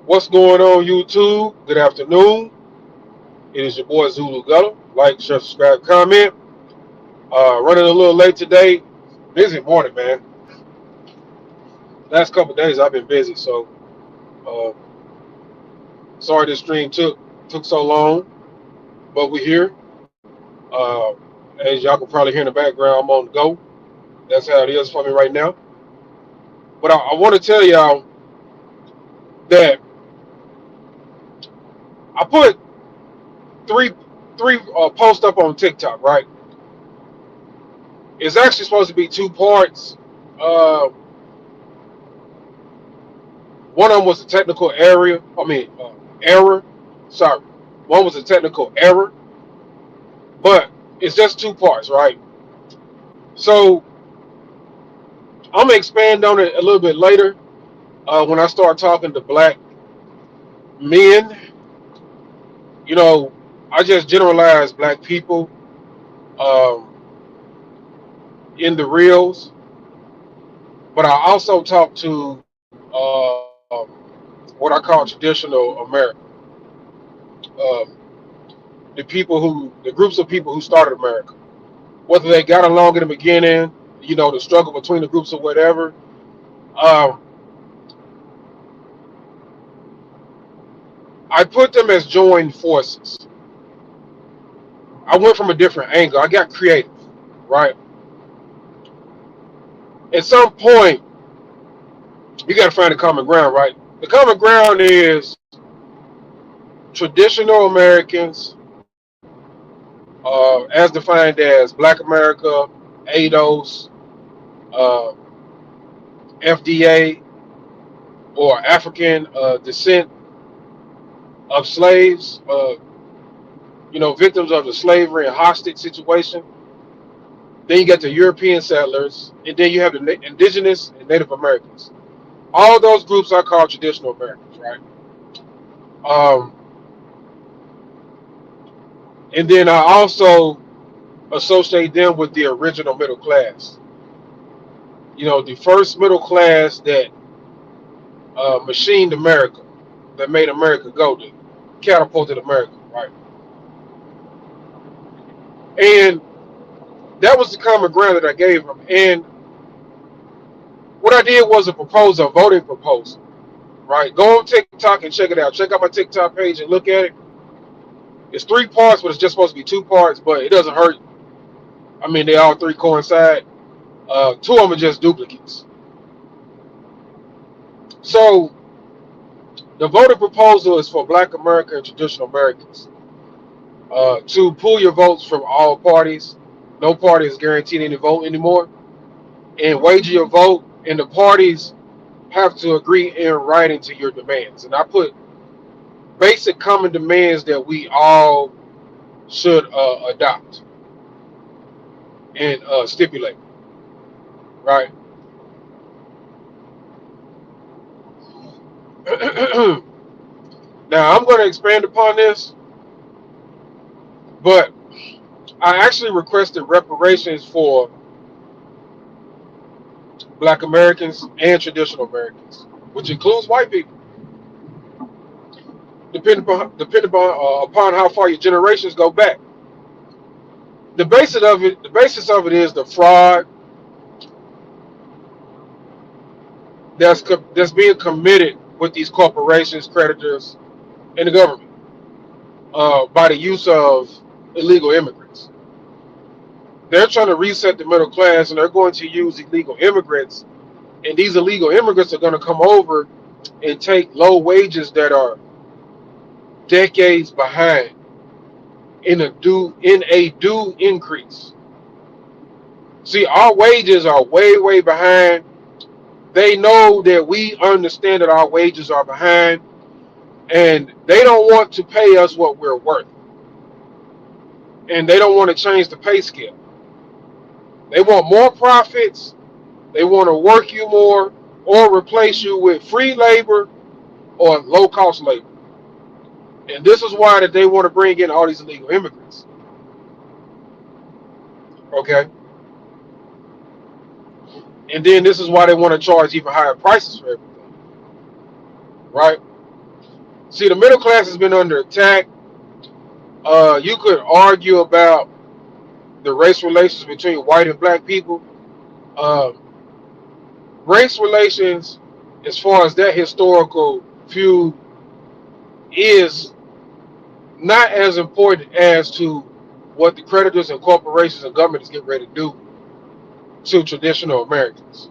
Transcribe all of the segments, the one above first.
What's going on, YouTube? Good afternoon. It is your boy Zulu Gullah. Like, share, subscribe, comment. Running a little late today. Busy morning, man. Last couple of days I've been busy, so uh, sorry this stream took so long, but we're here. Uh, as y'all can probably hear in the background, I'm on the go. That's how it is for me right now. But I want to tell y'all that I put three posts up on TikTok. Right? It's actually supposed to be two parts. Uh, One of them was a technical error. Sorry. One was a technical error, but it's just two parts, right? So I'm gonna expand on it a little bit later when I start talking to black men. You know, I just generalize black people um, in the reels, but I also talk to what I call traditional America. Um, the groups of people who started America, whether they got along in the beginning, the struggle between the groups or whatever. Um, I put them as joined forces. I went from a different angle. I got creative, right? At some point, you got to find a common ground, right? The common ground is traditional Americans, as defined as Black America, ADOS, uh, FDA, or African descent of slaves, victims of the slavery and hostage situation. Then you got the European settlers, and then you have the indigenous and Native Americans. All those groups are called traditional Americans, right? Um, and then I also associate them with the original middle class. The first middle class that machined America, that made America go, that catapulted America, right? And that was the common ground that I gave them. And what I did was a voting proposal, right? Go on TikTok and check it out. Check out my TikTok page and look at it. It's three parts, but it's just supposed to be two parts, but it doesn't hurt. I mean, they all three coincide. Two of them are just duplicates. So the voting proposal is for Black America and traditional Americans to pull your votes from all parties. No party is guaranteed any vote anymore, and wager your vote. And the parties have to agree in writing to your demands. And I put basic common demands that we all should adopt and stipulate, right? Now I'm going to expand upon this, but I actually requested reparations for Black Americans and traditional Americans, which includes white people, depending upon how far your generations go back. The basis of it is the fraud that's being committed with these corporations, creditors, and the government by the use of illegal immigrants. They're trying to reset the middle class, and they're going to use illegal immigrants. And these illegal immigrants are going to come over and take low wages that are decades behind in a due increase. See, our wages are way behind. They know that we understand that our wages are behind, and they don't want to pay us what we're worth, and they don't want to change the pay scale. They want more profits. They want to work you more or replace you with free labor or low cost labor. And this is why that they want to bring in all these illegal immigrants. Okay. And then this is why they want to charge even higher prices for everything. Right? See, the middle class has been under attack. You could argue about the race relations between white and black people. Uh, Race relations, as far as that historical feud, is not as important as to what the creditors and corporations and government is getting ready to do to traditional Americans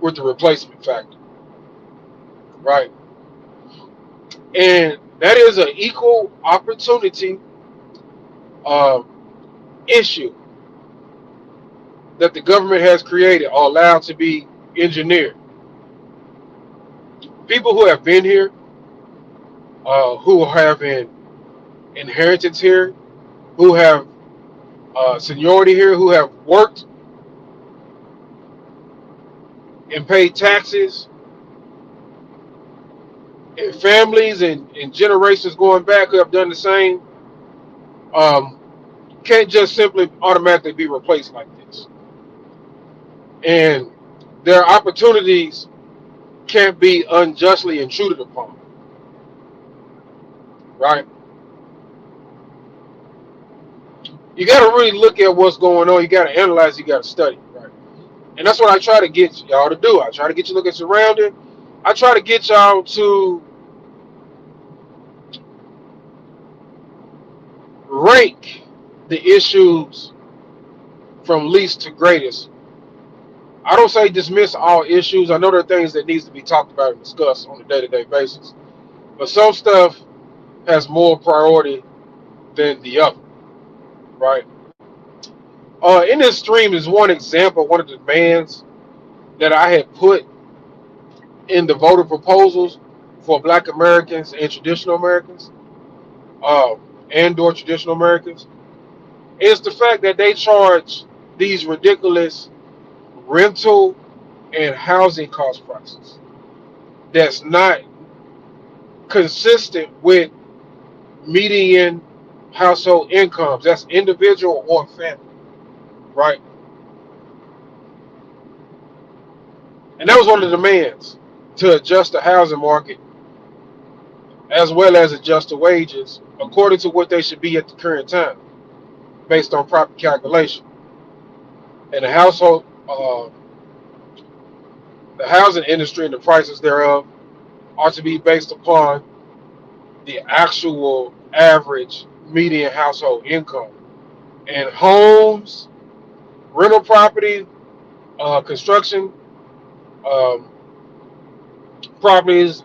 with the replacement factor, right? And that is an equal opportunity um, issue that the government has created or allowed to be engineered. People who have been here, who have an inheritance here, who have seniority here, who have worked and paid taxes, and families and generations going back who have done the same, um, can't just simply automatically be replaced like this. And their opportunities can't be unjustly intruded upon, right? You got to really look at what's going on. You got to analyze. You got to study, right? And that's what I try to get y'all to do. I try to get you to look at surrounding. I try to get y'all to rank the issues from least to greatest. I don't say dismiss all issues. I know there are things that needs to be talked about and discussed on a day-to-day basis, but some stuff has more priority than the other, right? In this stream is one example, one of the demands that I had put in the voter proposals for Black Americans and traditional Americans, uh, and/or traditional Americans, is the fact that they charge these ridiculous rental and housing cost prices that's not consistent with median household incomes. That's individual or family, right? And that was one of the demands, to adjust the housing market as well as adjust the wages according to what they should be at the current time, based on proper calculation. And the housing industry and the prices thereof are to be based upon the actual average median household income. And homes, rental property, construction, um, properties,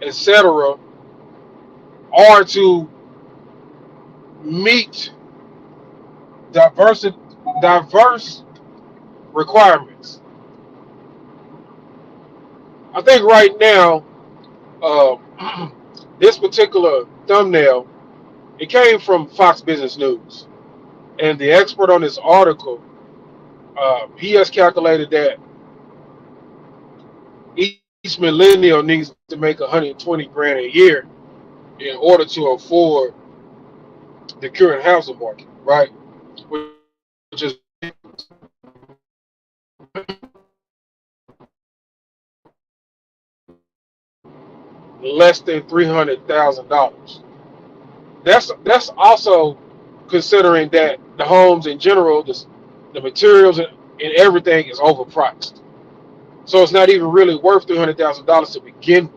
etc., are to meet diverse diverse requirements. I think right now, this particular thumbnail, it came from Fox Business News, and the expert on this article, he has calculated that each millennial needs to make 120 grand a year in order to afford the current housing market, right? Which is less than $300,000. That's also considering that the homes in general, the materials and everything is overpriced. So it's not even really worth $300,000 to begin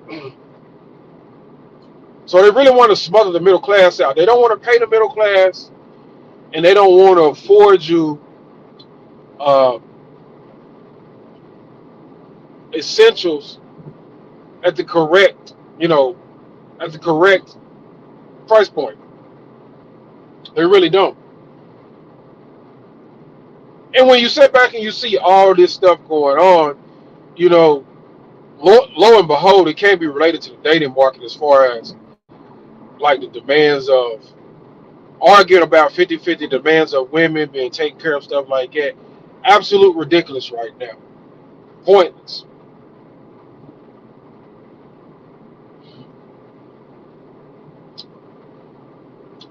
with. So they really want to smother the middle class out. They don't want to pay the middle class, and they don't want to afford you uh, essentials at the correct, at the correct price point. They really don't. And when you sit back and you see all this stuff going on, you know, lo and behold, it can't be related to the dating market as far as like the demands of arguing about 50-50 demands of women being taken care of, stuff like that. Absolute ridiculous right now. Pointless.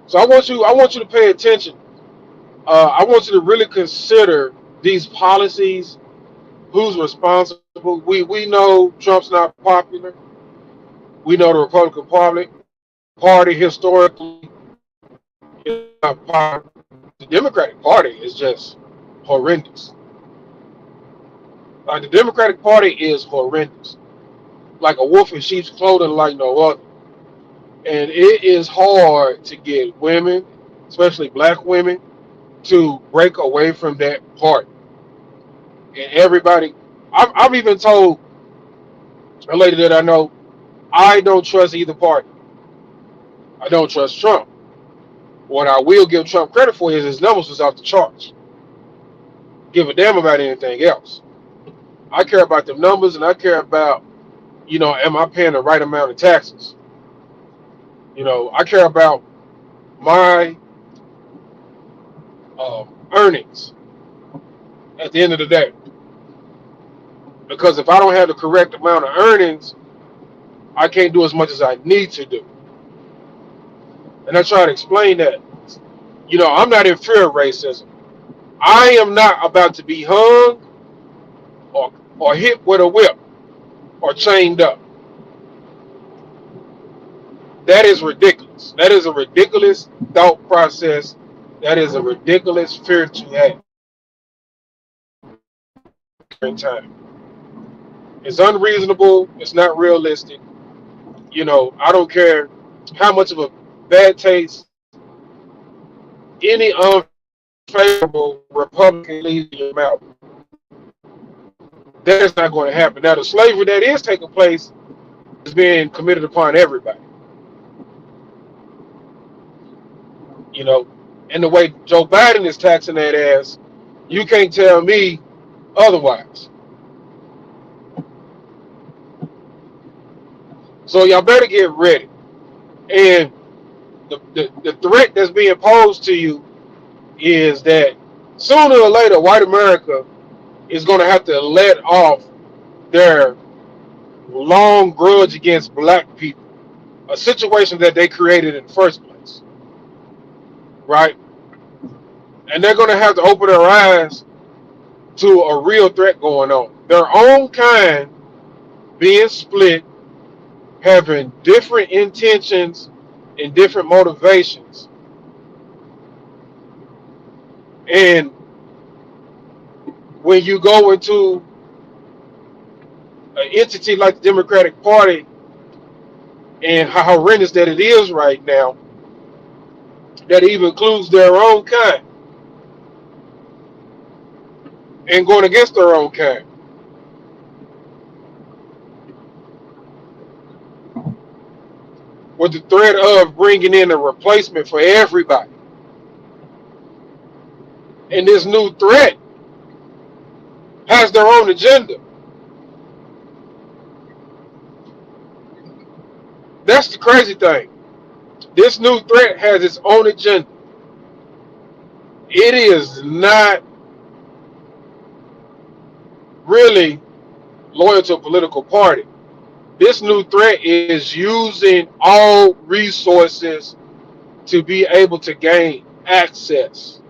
So I want you to pay attention. I want you to really consider these policies, who's responsible we know Trump's not popular. We know the Republican Party historically is not popular. The Democratic Party is just horrendous. Like the Democratic Party is horrendous. Like a wolf in sheep's clothing, like no other. And it is hard to get women, especially black women, to break away from that party. And everybody, I've even told a lady that I know, I don't trust either party. I don't trust Trump. What I will give Trump credit for is his numbers was off the charts. Give a damn about anything else. I care about the numbers, and I care about, am I paying the right amount of taxes? I care about my earnings at the end of the day. Because if I don't have the correct amount of earnings, I can't do as much as I need to do. And I try to explain that. I'm not in fear of racism. I am not about to be hung or hit with a whip or chained up. That is ridiculous. That is a ridiculous thought process. That is a ridiculous fear to have in time. It's unreasonable. It's not realistic. I don't care how much of a bad taste any unfavorable Republican leaves in your mouth. That is not going to happen. Now, the slavery that is taking place is being committed upon everybody. And the way Joe Biden is taxing that ass, you can't tell me otherwise. So y'all better get ready. And the threat that's being posed to you is that sooner or later, white America is going to have to let off their long grudge against black people, a situation that they created in the first place, right? And they're going to have to open their eyes to a real threat going on. Their own kind being split, having different intentions and different motivations. And when you go into an entity like the Democratic Party and how horrendous that it is right now, that even includes their own kind and going against their own kind. With the threat of bringing in a replacement for everybody. And this new threat has their own agenda. That's the crazy thing. This new threat has its own agenda. It is not really loyal to a political party. This new threat is using all resources to be able to gain access.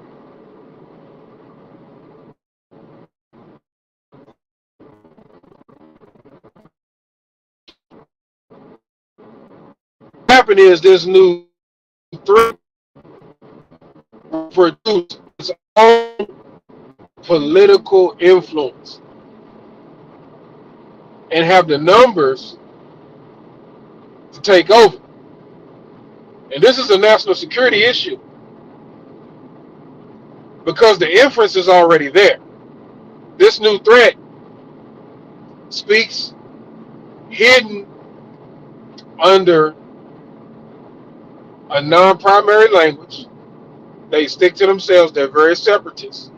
What happened is this new threat produces its own political influence and have the numbers to take over. And this is a national security issue because the inference is already there. This new threat speaks hidden under a non-primary language. They stick to themselves. They're very separatist.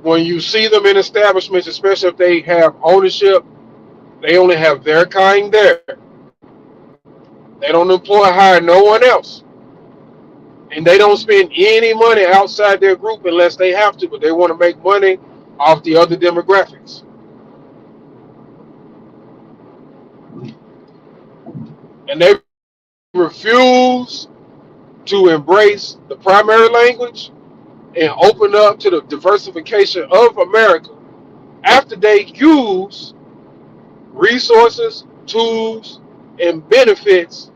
When you see them in establishments, especially if they have ownership, they only have their kind there. They don't hire no one else. And they don't spend any money outside their group unless they have to, but they want to make money off the other demographics. And they refuse to embrace the primary language and open up to the diversification of America after they use resources, tools, and benefits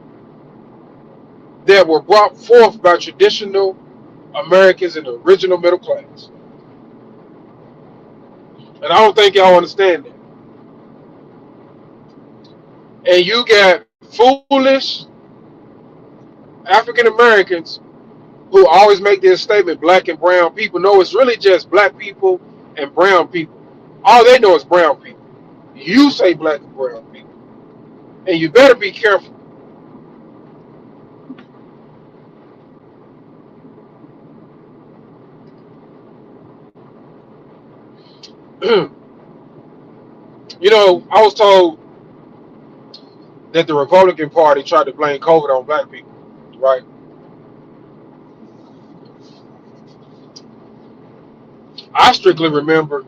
that were brought forth by traditional Americans in the original middle class. And I don't think y'all understand that. And you got foolish African Americans who always make this statement, black and brown people. No, it's really just black people and brown people. All they know is brown people. You say black and brown people. And you better be careful. I was told that the Republican Party tried to blame COVID on black people, right? I strictly remember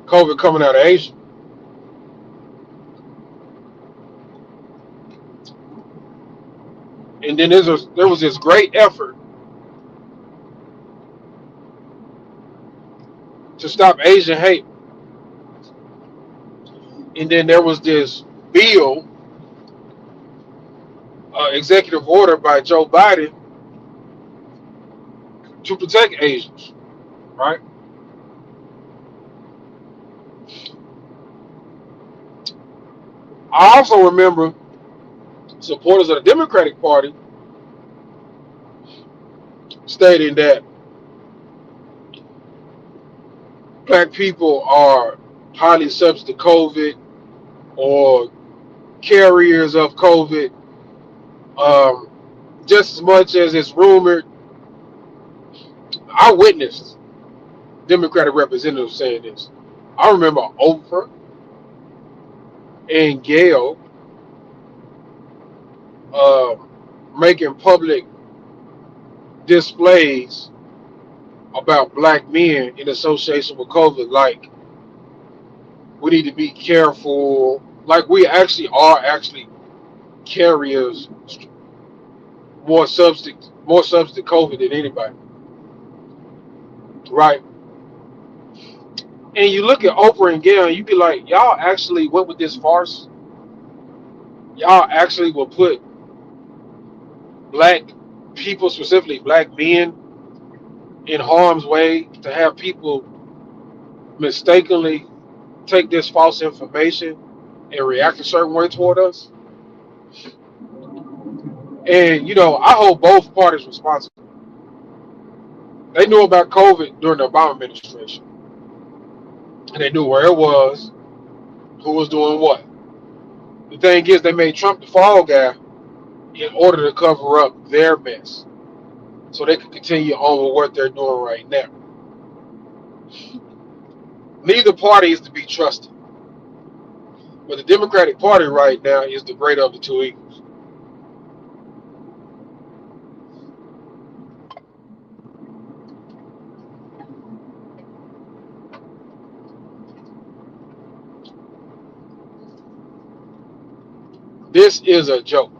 COVID coming out of Asia. And then there was this great effort to stop Asian hate. And then there was this bill, executive order by Joe Biden to protect Asians, right? I also remember supporters of the Democratic Party stating that black people are highly subject to COVID or carriers of COVID, um, just as much as it's rumored. I witnessed Democratic representatives saying this. I remember Oprah and Gail um, making public displays about black men in association with COVID, like we need to be careful, like we actually are actually carriers more substance COVID than anybody, right? And you look at Oprah and Gail, and you be like, y'all actually went with this farce. Y'all actually will put black people, specifically black men, in harm's way to have people mistakenly take this false information and react a certain way toward us. And I hold both parties responsible. They knew about COVID during the Obama administration, and they knew where it was, who was doing what. The thing is, they made Trump the fall guy in order to cover up their mess, so they could continue on with what they're doing right now. Neither party is to be trusted, but the Democratic Party right now is the greater of the two evils. This is a joke.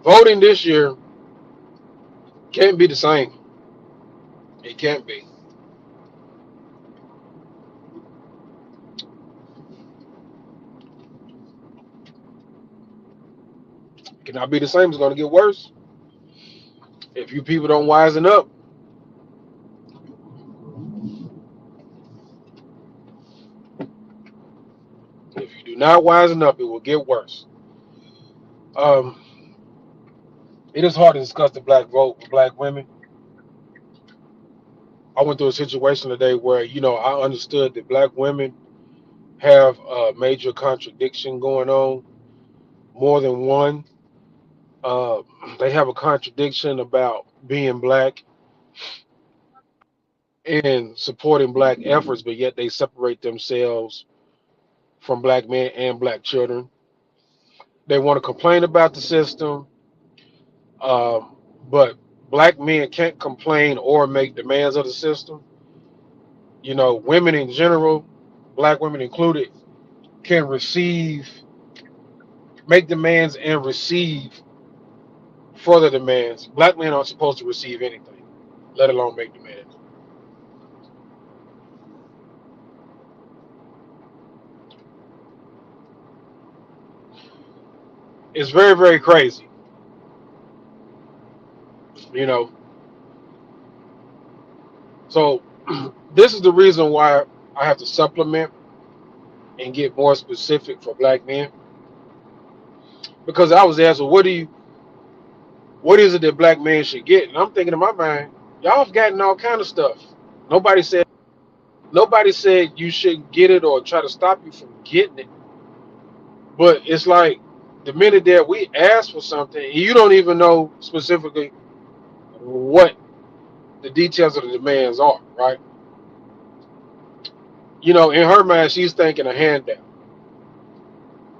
Voting this year can't be the same. It can't be. It cannot be the same. It's going to get worse if you people don't wisen up. If you do not wisen up, it will get worse. Um, it is hard to discuss the black vote with black women. I went through a situation today where I understood that black women have a major contradiction going on, more than one. Uh, they have a contradiction about being black and supporting black efforts, but yet they separate themselves from black men and black children. They want to complain about the system, but black men can't complain or make demands of the system. Women in general, black women included, can make demands and receive further demands. Black men aren't supposed to receive anything, let alone make demands. It's very, very crazy. You know, so this is the reason why I have to supplement and get more specific for black men, because I was asked, well, what is it that black men should get? And I'm thinking in my mind, y'all have gotten all kind of stuff. Nobody said nobody said you shouldn't get it or try to stop you from getting it. But it's like the minute that we ask for something, you don't even know specifically what the details of the demands are, right? You know, in her mind, she's thinking a handout,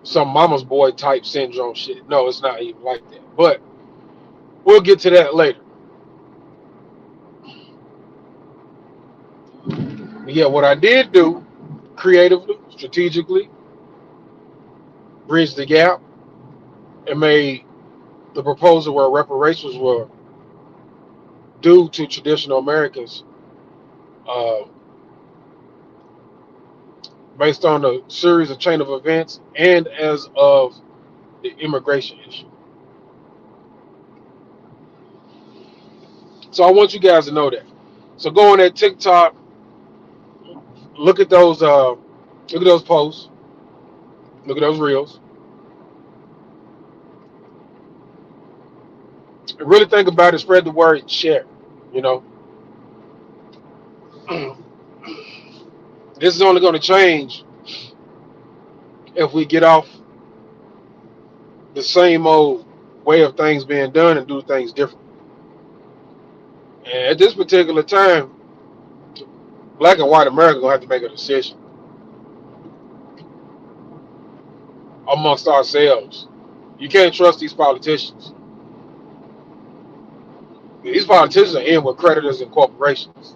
some mama's boy type syndrome shit. No, it's not even like that. But we'll get to that later. Yeah, what I did do creatively, strategically, bridged the gap and made the proposal where reparations were due to traditional Americans uh, based on the series of chain of events and as of the immigration issue. So I want you guys to know that. So go on that TikTok, look at those posts, look at those reels, and really think about it. Spread the word, share. You know, this is only going to change if we get off the same old way of things being done and do things different. And at this particular time, black and white America gonna have to make a decision amongst ourselves. You can't trust these politicians. These politicians are in with creditors and corporations.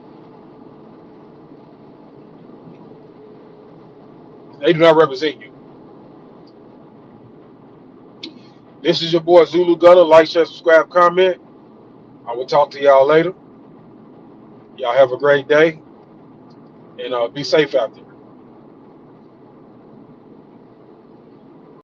They do not represent you. This is your boy Zulu Gunner. Like, share, subscribe, comment. I will talk to y'all later. Y'all have a great day and be safe out there.